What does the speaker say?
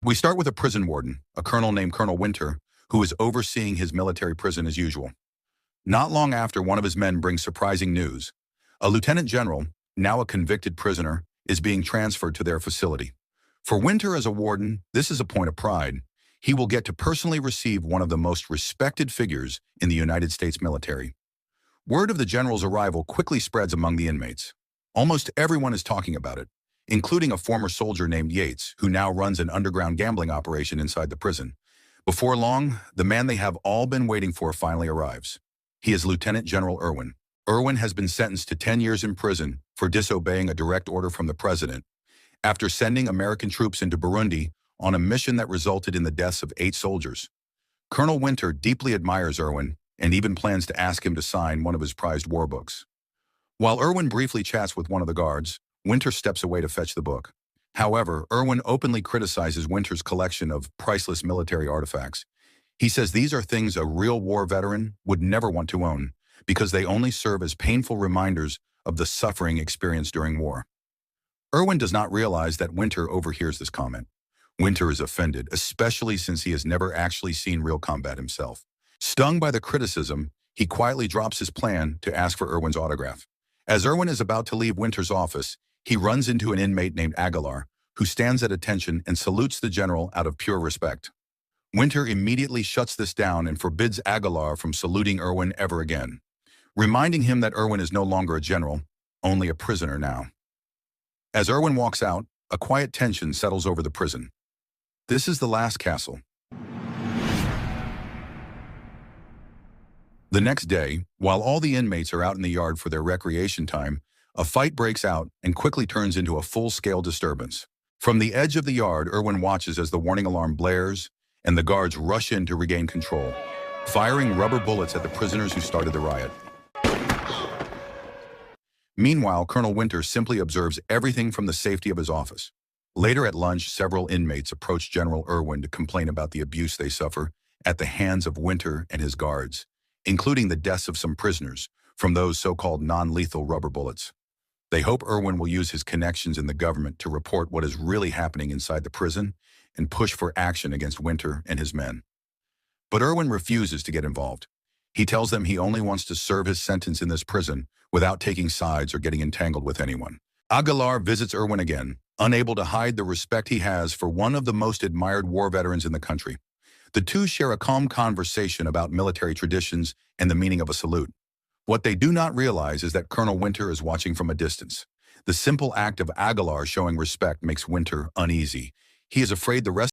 We start with a prison warden, a colonel named Colonel Winter, who is overseeing his military prison as usual. Not long after, one of his men brings surprising news. A lieutenant general, now a convicted prisoner, is being transferred to their facility. For Winter as a warden, this is a point of pride. He will get to personally receive one of the most respected figures in the United States military. Word of the general's arrival quickly spreads among the inmates. Almost everyone is talking about it, including a former soldier named Yates, who now runs an underground gambling operation inside the prison. Before long, the man they have all been waiting for finally arrives. He is Lieutenant General Irwin. Irwin has been sentenced to 10 years in prison for disobeying a direct order from the president, after sending American troops into Burundi on a mission that resulted in the deaths of 8 soldiers. Colonel Winter deeply admires Irwin and even plans to ask him to sign one of his prized war books. While Irwin briefly chats with one of the guards, Winter steps away to fetch the book. However, Irwin openly criticizes Winter's collection of priceless military artifacts. He says these are things a real war veteran would never want to own, because they only serve as painful reminders of the suffering experienced during war. Irwin does not realize that Winter overhears this comment. Winter is offended, especially since he has never actually seen real combat himself. Stung by the criticism, he quietly drops his plan to ask for Irwin's autograph. As Irwin is about to leave Winter's office, he runs into an inmate named Aguilar, who stands at attention and salutes the general out of pure respect. Winter immediately shuts this down and forbids Aguilar from saluting Irwin ever again, reminding him that Irwin is no longer a general, only a prisoner now. As Irwin walks out, a quiet tension settles over the prison. This is the last castle. The next day, while all the inmates are out in the yard for their recreation time, a fight breaks out and quickly turns into a full-scale disturbance. From the edge of the yard, Irwin watches as the warning alarm blares and the guards rush in to regain control, firing rubber bullets at the prisoners who started the riot. Meanwhile, Colonel Winter simply observes everything from the safety of his office. Later at lunch, several inmates approach General Irwin to complain about the abuse they suffer at the hands of Winter and his guards, including the deaths of some prisoners from those so-called non-lethal rubber bullets. They hope Irwin will use his connections in the government to report what is really happening inside the prison and push for action against Winter and his men. But Irwin refuses to get involved. He tells them he only wants to serve his sentence in this prison without taking sides or getting entangled with anyone. Aguilar visits Irwin again, unable to hide the respect he has for one of the most admired war veterans in the country. The two share a calm conversation about military traditions and the meaning of a salute. What they do not realize is that Colonel Winter is watching from a distance. The simple act of Aguilar showing respect makes Winter uneasy. He is afraid the rest